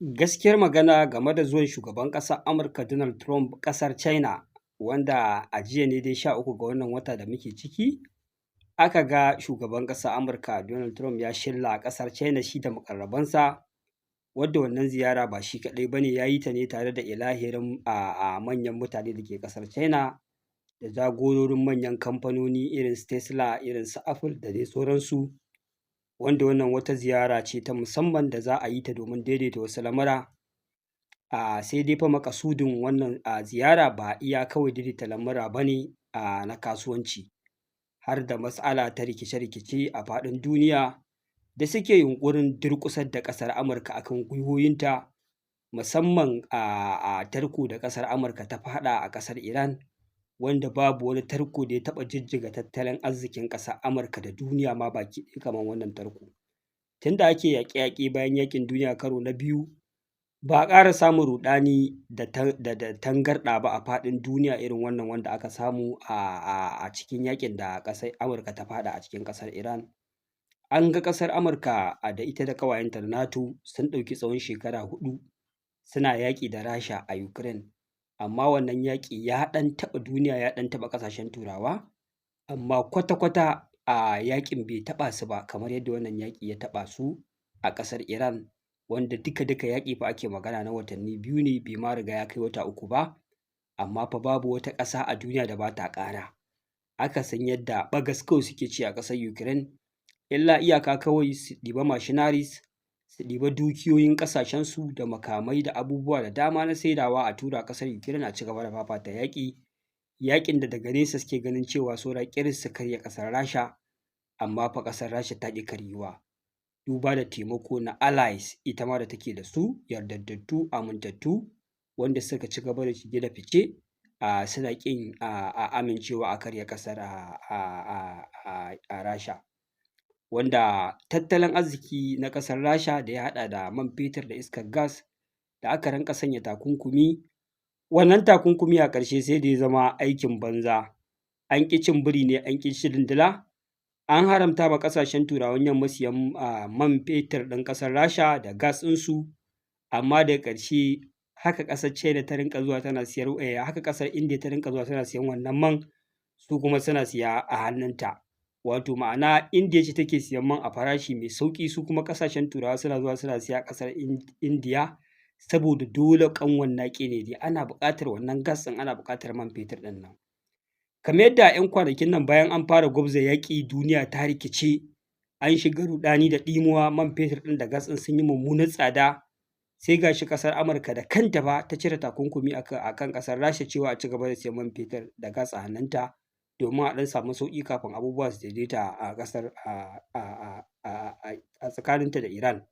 Gaskiyar magana game da zuwan shugaban ƙasar Amurka Donald Trump ƙasar China, wanda a jiya ne dai 13 ga wannan wata da muke ciki, aka ga shugaban ƙasar Amurka Donald Trump ya shilla a ƙasar China shi da muƙarrabansa, wadda wannan ziyara ba shi kaɗai ba ne, ya yi ta ne tare da ilahirin manyan mutane da ke ƙasar China da jagororin manyan kamfanoni irin su Tesla, irin su Apple da dai sauransu, wanda wannan wata ziyara ce ta musamman da za a yi ta domin daidaita wasu lamura. Sai dai fa maƙasudin wannan ziyara ba iya kawai daidaita lamura ba ne na kasuwanci, har da mas'ala ta rikice-rikice a faɗin duniya da suke yunƙurin durƙusar da ƙasar Amurka a kan gwiwoyinta, musamman tarko da ƙasar Amurka ta faɗa a ƙasar Iran, wanda babu wani tarko da ya taɓa jijjiga tattalin arzikin ƙasar Amurka da duniya ma baki ɗaya kamar wannan tarko. Tun da ake yaƙe-yaƙe bayan yaƙin duniya karo na biyu, ba a ƙara samun ruɗani da tangarɗa ba a faɗin duniya irin wannan wanda aka samu a cikin yaƙin da ƙasar Amurka ta faɗa a cikin ƙasar Iran. An ga ƙasar Amurka da ita da ƙawayenta na NATO sun ɗauki tsawon shekara 4 suna yaƙi da Rasha a Ukraine, amma wannan yaƙi ya ɗan taɓa duniya, ya ɗan taɓa ƙasashen Turawa, amma kwata-kwata yaƙin bai taɓa su ba kamar yadda wannan yaƙi ya taɓa su a ƙasar Iran, wanda duka-duka yaƙi fa ake magana na watanni 2 ne, bai ma riga ya kai wata 3 ba, amma fa babu wata ƙasa a duniya da ba ta ƙara. Akasin yadda ɓagas kawai suke ci a ƙasar Ukraine, illa iyaka kawai su ɗiba machineries, su ɗiba dukiyoyin ƙasashensu da makamai da abubuwa da dama na saidawa a tura ƙasar Ukraine a ci gaba da fafata yaƙi. Yaƙin da daga nesa suke ganin cewa saura ƙiris su karya ƙasar Rasha, amma fa ƙasar Rasha ta ƙi karyuwa, duba da taimako na allies ita ma da take da su, yardaddattu, amintattu, wanda suka ci gaba da shige da fice suna ƙin amincewa a karya ƙasar Rasha. Wanda tattalin arziki na ƙasar Rasha da ya haɗa da man fetur da iskar gas da aka rinƙa sanya takunkumi, wannan takunkumi a ƙarshe sai da ya zama aikin banza. An ƙi cin biri ne an ƙi cin dila. An haramta wa ƙasashen Turawan yamma siyan man fetur ɗin ƙasar Rasha da gas ɗinsu, amma daga ƙarshe haka ƙasar China ta rinƙa zuwa tana haka ƙasar India ta rinƙa zuwa tana siyan wannan man, su kuma suna siya a hannunta. Wato ma'ana India ce take siyan man a farashi mai sauƙi, su kuma ƙasashen Turawa suna zuwa suna siya a ƙasar India, saboda dole ƙanwar naƙi ne dai, ana buƙatar wannan gas ɗin, ana buƙatar man fetur ɗin nan. Kamar yadda a 'yan kwanakin nan bayan an fara gwabza yaƙi duniya ta rikice, an shiga ruɗani da ɗimuwa, man fetur ɗin da gas ɗin sun yi mummunar tsada, sai ga shi ƙasar Amurka da kanta fa ta cire takunkumi a kan ƙasar Rasha cewa a ci gaba da siyan man fetur da gas a hannunta, domin a ɗan samu sauƙi kafin abubuwa su daidaita a ƙasar a tsakaninta da Iran.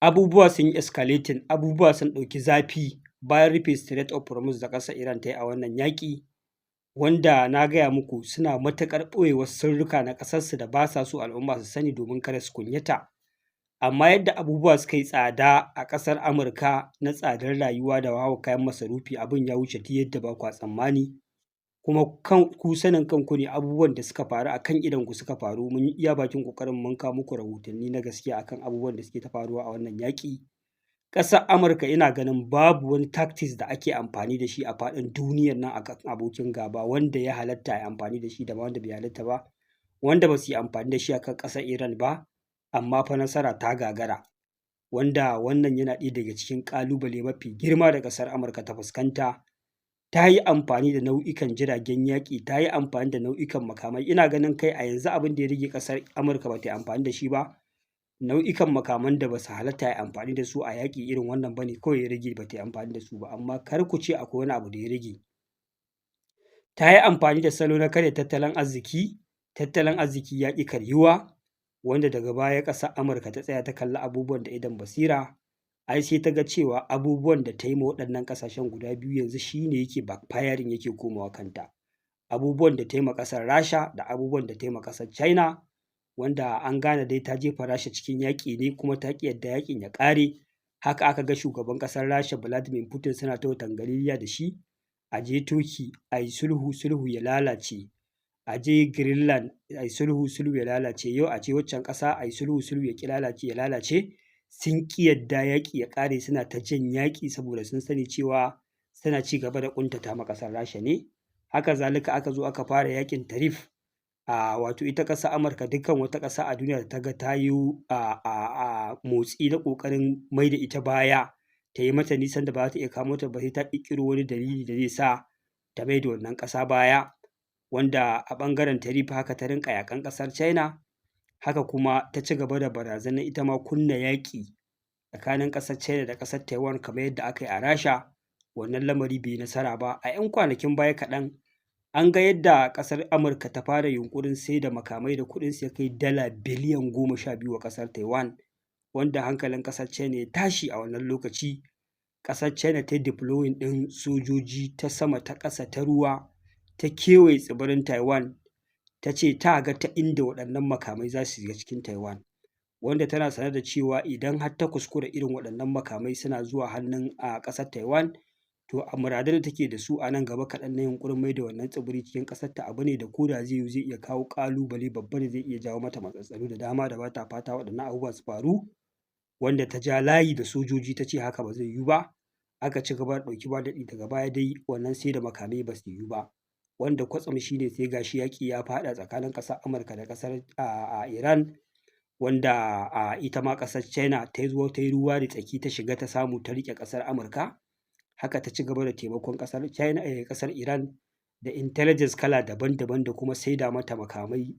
Abubuwa sun yi escalating, abubuwa sun ɗauki zafi bayan rufe Strait of Hormuz da ƙasar Iran ta yi a wannan yaƙi, wanda na gaya muku suna matuƙar ɓoye wasu sirrika na ƙasarsu da ba sa so al'umma su sani domin kada su kunyata. Amma yadda abubuwa suka yi tsada a ƙasar Amurka na tsadar rayuwa da hauhawar kayan masarufi, abin ya wuce duk yadda ba kwa tsammani, kuma ku sanin kanku ne abubuwan da suka faru a kan idonku suka faru. Mun yi iya bakin ƙoƙarin mun kawo muku rahotanni na gaskiya a kan abubuwan da suke ta faruwa a wannan yaƙi. Ƙasar Amurka ina ganin babu wani tactics da ake amfani da shi a faɗin duniyar nan a kan abokin gaba wanda ya halatta a yi amfani da shi da wanda bai halatta ba, wanda ba su yi amfani da shi a kan ƙasar Iran ba, amma fa nasara ta gagara, wanda wannan yana ɗaya daga cikin ƙalubale mafi girma da ƙasar Amurka ta fuskanta. Ta yi amfani da nau'ikan jiragen yaƙi, ta yi amfani da nau'ikan makamai. Ina ganin kai a yanzu abin da ya rage ƙasar Amurka ba ta yi amfani da shi ba, nau'ikan makaman da ba su halatta a yi amfani da su a yaƙi irin wannan ba ne kawai ya rage ba ta yi amfani da su ba, amma kar ku ce akwai wani abu da ya rage. Ta yi amfani da salo na karya tattalin arziki ya ƙi karyuwa, wanda daga baya ƙasar Amurka ta tsaya ta kalli abubuwan da idon basira, ai sai ta ga cewa abubuwan da ta yi ma waɗannan ƙasashen guda biyu yanzu shi ne yake backfiring, yake komawa kanta. Abubuwan da ta yi ma ƙasar Rasha da abubuwan da ta yi ma ƙasar China, wanda an gane dai ta jefa Rasha cikin yaƙi ne kuma ta ƙi yadda yaƙin ya ƙare. Haka aka ga shugaban ƙasar Rasha Vladimir Putin suna ta tangaririya da shi, a je Turkey a yi sulhu, sulhu ya lalace, a je Greenland a yi sulhu, sulhu ya lalace, yau a je waccan ƙasa a yi sulhu, sulhu ya ƙi ya lalace. sun ƙi yadda yaƙi ya ƙare, suna ta jan yaƙi saboda sun sani cewa suna ci gaba da ƙuntata ma ƙasar Rasha ne. Haka zalika aka zo aka fara yaƙin tarif, wato ita ƙasar Amurka dukkan wata ƙasa a duniya da ta ga ta yi motsi na ƙoƙarin mai da ita baya, ta yi mata nisan da ba za ta iya kamo ta ba, sai ta ƙirƙiro wani dalili da zai sa ta mai da wannan ƙasa baya, wanda a ɓangaren tarif haka ta rinƙa yaƙan ƙasar China. Haka kuma ta ci gaba da barazanar ita ma kunna yaƙi tsakanin ƙasar China da ƙasar Taiwan kamar yadda aka yi a Rasha. Wannan lamari bai yi nasara ba. A 'yan kwanakin baya kaɗan an ga yadda ƙasar Amurka ta fara yunƙurin sai da makamai da kuɗinsu ya kai dala biliyan 12 wa ƙasar Taiwan, wanda hankalin ƙasar China ya tashi a wannan lokaci. Ƙasar China ta yi deploying ɗin sojoji ta sama, ta ƙasa, ta ruwa, ta kewaye tsibirin Taiwan, ta ce ta ga ta inda waɗannan makamai za su shiga cikin Taiwan, wanda tana sanar da cewa idan har ta kuskura irin waɗannan makamai suna zuwa hannun a ƙasar Taiwan, to a muradan da take da su a nan gaba kaɗan na yunƙurin mai da wannan tsibiri cikin ƙasarta abu ne da ko da zai iya kawo ƙalubale babba da zai iya jawo mata matsaltsalu da dama da ba ta fata waɗannan abubuwa su faru, wanda ta ja layi da sojoji ta ce haka ba zai yiwu ba. Aka ci gaba da ɗauki ba daɗi, daga baya dai wannan sai da makamai ba su yiwu ba, wanda kwatsam shi ne sai gashi yaƙi ya faɗa tsakanin ƙasar Amurka da ƙasar Iran, wanda ita ma ƙasar China ta zo ta yi ruwa da tsaki ta shiga ta samu ta riƙe ƙasar Amurka. Haka ta ci gaba da taimakon ƙasar China, ƙasar Iran da intelligence kala daban-daban da kuma saida mata makamai,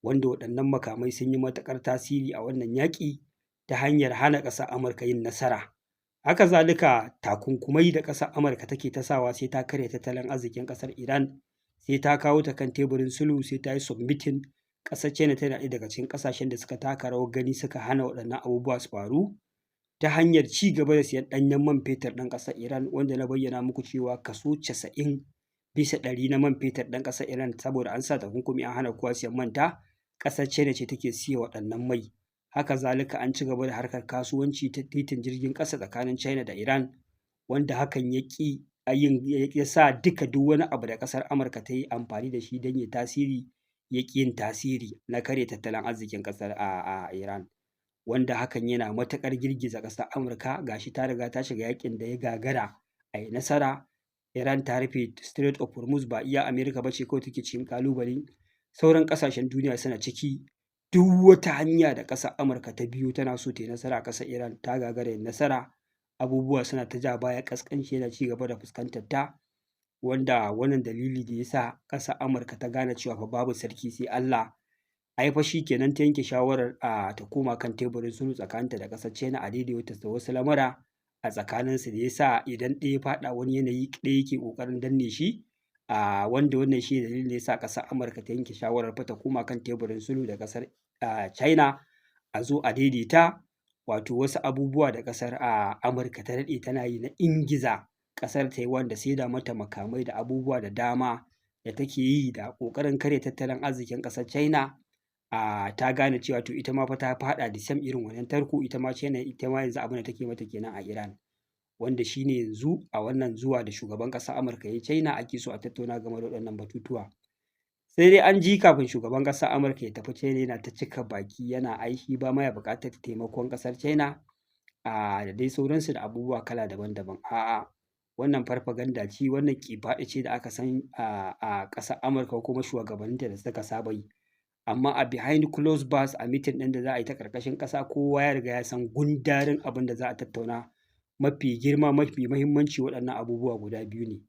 wanda waɗannan makamai sun yi matuƙar tasiri a wannan yaƙi ta hanyar hana ƙasar Amurka yin nasara. Haka zalika takunkumai da ƙasar Amurka take ta sawa sai ta karya tattalin arzikin ƙasar Iran, sai ta kawo ta kan teburin sulhu, sai ta yi submitting. Ƙasar China tana ɗaya daga cikin ƙasashen da suka taka rawar gani suka hana waɗannan abubuwa su faru, ta hanyar ci gaba da siyan ɗanyen man fetur ɗin ƙasar Iran, wanda na bayyana muku cewa kaso 90% na man fetur ɗin ƙasar Iran, saboda an sa takunkumi an hana kowa siyan manta, ƙasar China ce take siya waɗannan mai. Haka zalika an ci gaba da harkar kasuwanci ta titin jirgin ƙasa tsakanin China da Iran, wanda hakan ya sa duka duk wani abu da ƙasar Amurka ta yi amfani da shi don ya tasiri, ya ƙi yin tasiri na karya tattalin arzikin ƙasar Iran, wanda hakan yana matuƙar girgiza ƙasar Amurka. Gashi ta riga ta shiga yaƙin da ya gagara a yi nasara. Iran ta rufe Strait of Hormuz, ba iya Amerika ba ce kawai take cikin ƙalubale, sauran ƙasashen duniya suna ciki. Duk wata hanya da ƙasar Amurka ta biyo tana so ta yi nasara a ƙasar Iran ta gagara yin nasara. Abubuwa suna ta ja baya, ƙasƙanci yana ci gaba da fuskantar ta, wanda wannan dalili da ya sa ƙasar Amurka ta gane cewa fa babu sarki sai Allah. Ai fa shi kenan ta yanke shawarar ta koma kan teburin sulhu tsakaninta da ƙasar China a daidaita da wasu lamura a tsakaninsu, da ya sa idan ɗaya ya faɗa wani yanayi ɗaya yake ƙoƙarin danne shi, wanda wannan shi ne dalilin da ya sa ƙasar Amurka ta yanke shawarar fa ta koma kan teburin sulhu da ƙasar China, a zo a daidaita. Wato wasu abubuwa da ƙasar Amurka ta daɗe tana yi na ingiza ƙasar Taiwan da saida mata makamai da abubuwa da dama da take yi da ƙoƙarin karya tattalin arzikin ƙasar China, ta gane cewa to ita ma fa ta faɗa da sam irin wannan tarko. Ita ma China ita ma yanzu abin da take mata kenan a Iran, wanda shi ne yanzu a wannan zuwa da shugaban ƙasar Amurka ya yi China ake so a tattauna game da waɗannan batutuwa. Sai dai an ji kafin shugaban ƙasar Amurka ya tafi China yana ta cika baki yana ai shi ba ma ya buƙatar taimakon ƙasar China da dai sauransu da abubuwa kala daban-daban. A'a, wannan farfaganda ce, wannan ƙifaɗi ce da aka san a ƙasar Amurka kuma shugabanninta da suka saba yi. Amma a behind closed doors a mitin ɗin da za a yi ta ƙarƙashin ƙasa, kowa ya riga ya san gundarin abin da za a tattauna. Mafi girma, mafi muhimmanci waɗannan abubuwa guda biyu ne,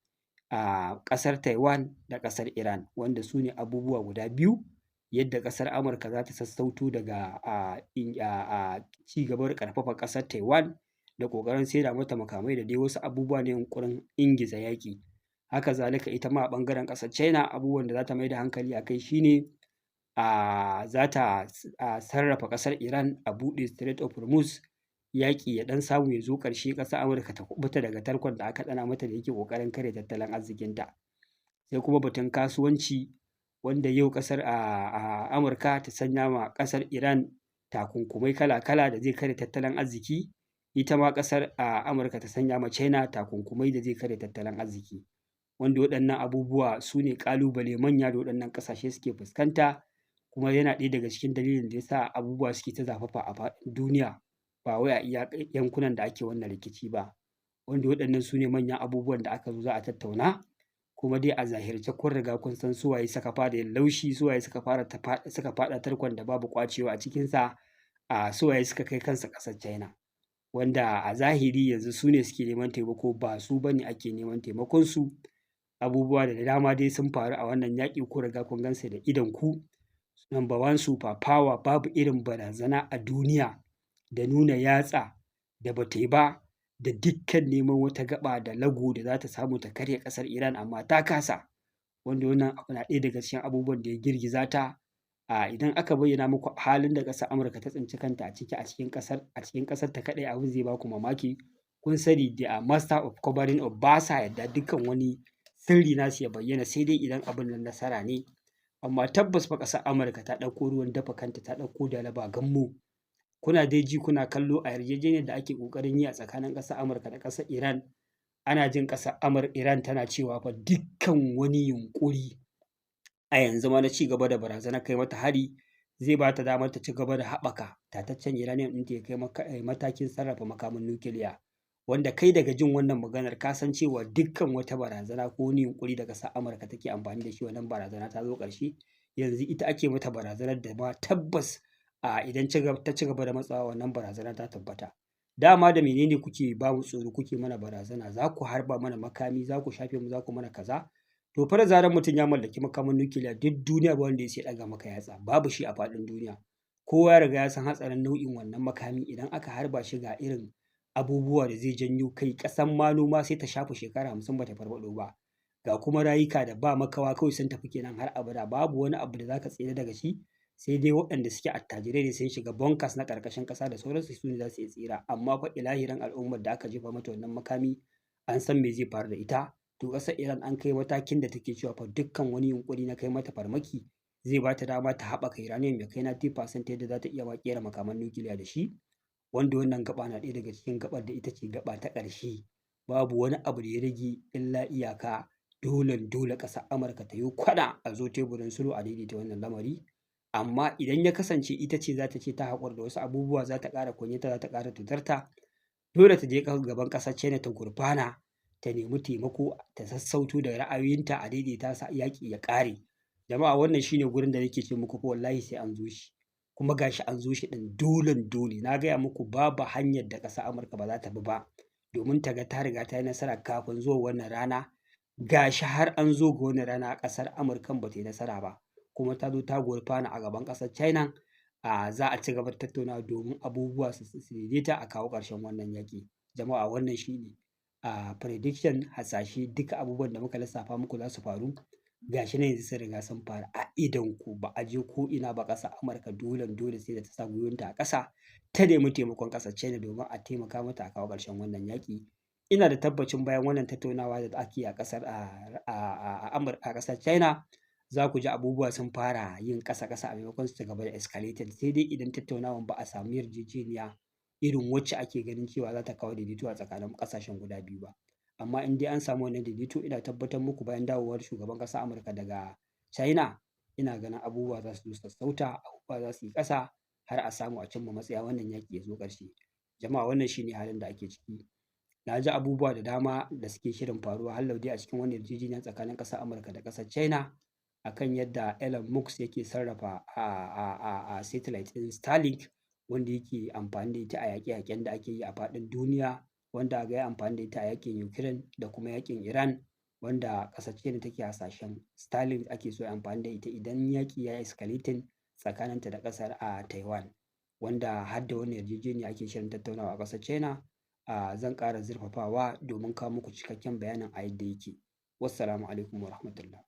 a ƙasar Taiwan da ƙasar Iran, wanda su ne abubuwa guda biyu. Yadda ƙasar Amurka za ta sassauto daga ci gaba da ƙarfafa ƙasar Taiwan da ƙoƙarin saida mata makamai da dai wasu abubuwa na yunƙurin ingiza yaƙi. Haka zalika ita ma a ɓangaren ƙasar China abubuwan da za ta mai da hankali a kai shi ne za ta sarrafa ƙasar Iran a buɗe Strait of Hormuz, yaƙi ya ɗan samu ya zo ƙarshe, ƙasar Amurka ta kuɓuta daga tarkon da aka ɗana mata da yake ƙoƙarin karya tattalin arzikinta. Sai kuma batun kasuwanci, wanda yau ƙasar Amurka ta sanya ma ƙasar Iran takunkumai kala-kala da zai karya tattalin arziki. Ita ma ƙasar Amurka ta sanya ma China takunkumai da zai karya tattalin arziki, wanda waɗannan abubuwa su ne ƙalubale manya da waɗannan ƙasashe suke fuskanta, kuma yana ɗaya daga cikin dalilin da ya sa abubuwa suke ta zafafa a faɗin duniya, ba wai a iya yankunan da ake wannan rikici ba, wanda waɗannan su ne manyan abubuwan da aka zo za a tattauna. Kuma dai a zahirce kun riga kun san su waye suka fara yin laushi, su waye suka faɗa tarkon da babu ƙwacewa a cikinsa, su waye suka kai kansu ƙasar China, wanda a zahiri yanzu su ne suke neman taimako, ba su ba ne ake neman taimakonsu. Abubuwa da dama dai sun faru a wannan yaƙi, kun riga kun gansu da idonku. Number one super power, babu irin barazana a duniya da nuna yatsa da ba ta yi ba, da dukkan neman wata gaɓa da lago da za ta samu ta karya ƙasar Iran, amma ta kasa, wanda wannan abu na ɗaya daga cikin abubuwan da ya girgiza ta. Idan aka bayyana muku halin da ƙasar Amurka ta tsinci kanta a ciki a cikin ƙasar ta kaɗai, abin zai ba ku mamaki. Kun sani they are master of covering up, ba sa yarda dukkan wani sirri nasu ya bayyana, sai dai idan abin nan nasara ne. Amma tabbas fa ƙasar Amurka ta ɗauko ruwan dafa kanta, ta ɗauko dalaba gammo. Kuna dai ji kuna kallo a yarjejeniyar da ake ƙoƙarin yi a tsakanin ƙasar Amurka da ƙasar Iran, ana jin ƙasar Iran tana cewa fa dukkan wani yunƙuri a yanzu ma na ci gaba da barazanar kai mata hari zai ba ta damar ta ci gaba da haɓaka tataccen uranium ɗinta ya kai matakin sarrafa makamin nukiliya, wanda kai daga jin wannan maganar ka san cewa dukkan wata barazana ko wani yunƙuri da ƙasar Amurka take amfani da shi, wannan barazana ta zo ƙarshe. Yanzu ita ake mata barazanar da ma tabbas idan ta ci gaba da matsawa, wannan barazana ta tabbata. Dama da menene kuke ba mu tsoro, kuke mana barazana, za ku harba mana makami, za ku shafe mu, za ku mana kaza? To fa da zarar mutum ya mallaki makamin nukiliya, duk duniya ba wanda ya sai ɗaga maka yatsa, babu shi a faɗin duniya. Kowa ya riga ya san hatsarin nau'in wannan makami, idan aka harba shi ga irin abubuwa da zai janyo, kai ƙasan ma noma sai ta shafe shekara 50 bata farfaɗo ba. Ga kuma rayuka da ba makawa kawai sun tafi kenan har abada, babu wani abu da za ka tsira daga shi, sai dai waɗanda suke attajirai ne sun shiga bunkers na ƙarƙashin ƙasa da sauransu, su ne za su iya tsira. Amma fa ilahirin al'ummar da aka jefa mata wannan makami, an san me zai faru da ita. To ƙasar Iran an kai matakin da take cewa fa dukkan wani yunƙuri na kai mata farmaki zai ba ta dama ta haɓaka uranium ya kai 90% yadda za ta iya ma ƙera makaman nukiliya da shi, wanda wannan gaba na ɗaya daga cikin gaɓar da ita ce gaba ta ƙarshe. Babu wani abu da ya rage illa iyaka dole ƙasar Amurka ta yi kwaɗa a zo teburin sulhu a daidaita wannan lamari. Amma idan ya kasance ita ce za ta ce ta haƙura da wasu abubuwa, za ta ƙara kunyata, za ta ƙara tutarta, dole ta je gaban ƙasar China ta gurfana, ta nemi taimako, ta sassauto da ra'ayoyinta, a daidaita sa yaƙi ya ƙare. Jama'a, wannan shine gurin da nake ce muku fa wallahi sai an zo shi, kuma gashi an zo shi ɗin dole. Na gaya muku babu hanyar da ƙasar Amurka ba za ta bi ba domin ta ga ta riga ta yi nasara kafin zuwa wannan rana. Gashi har an zo ga wannan rana, ƙasar Amurkan ba ta yi nasara ba, kuma ta zo ta gurfana a gaban ƙasar China. Za a ci gaba da tattaunawa domin abubuwa su daidaita, a kawo ƙarshen wannan yaƙi. Jama'a, wannan shine prediction, hasashe, duka abubuwan da muka lissafa muku za su faru, gashi nan yanzu sun riga sun faru a idonku, ba a je ko ina ba. Ƙasar Amurka dole sai da ta sa gwiwanta a ƙasa, ta nemi taimakon ƙasar China domin a taimaka mata a kawo ƙarshen wannan yaƙi. Ina da tabbacin bayan wannan tattaunawa da ake a ƙasar China, za ku ji abubuwa sun fara yin ƙasa-ƙasa a maimakon su ci gaba da escalated, sai dai idan tattaunawan ba a samu yarjejeniya irin wacce ake ganin cewa za ta kawo daidaito a tsakanin ƙasashen guda biyu ba. Amma in dai an samu wannan daidaito, ina tabbatar muku bayan dawowar shugaban ƙasar Amurka daga China, ina ganin abubuwa za su sassauta, abubuwa za su yi ƙasa, har a samu a cimma matsaya, wannan yaƙi ya zo ƙarshe. Jama'a, wannan shine halin da ake ciki. Na ji abubuwa da dama da suke shirin faruwa har dai a cikin wannan yarjejeniya tsakanin ƙasar Amurka da ƙasar China, akan yadda Elon Musk yake sarrafa satellite ɗin Starlink, wanda yake amfani da ita a yaƙe-yaƙen da ake yi a faɗin duniya, wanda ga ya amfani da ita a yaƙin Ukraine da kuma yaƙin Iran, wanda ƙasar China take hasashen Starlink ake so amfani da ita idan yaƙi ya escalating tsakaninta da ƙasar Taiwan, wanda har da wannan yarjejeniya ake shirin tattaunawa a ƙasar China. Zan ƙara zurfafawa domin kawo muku cikakken bayanin a yadda yake. Wassalamu alaikum warahmatullah.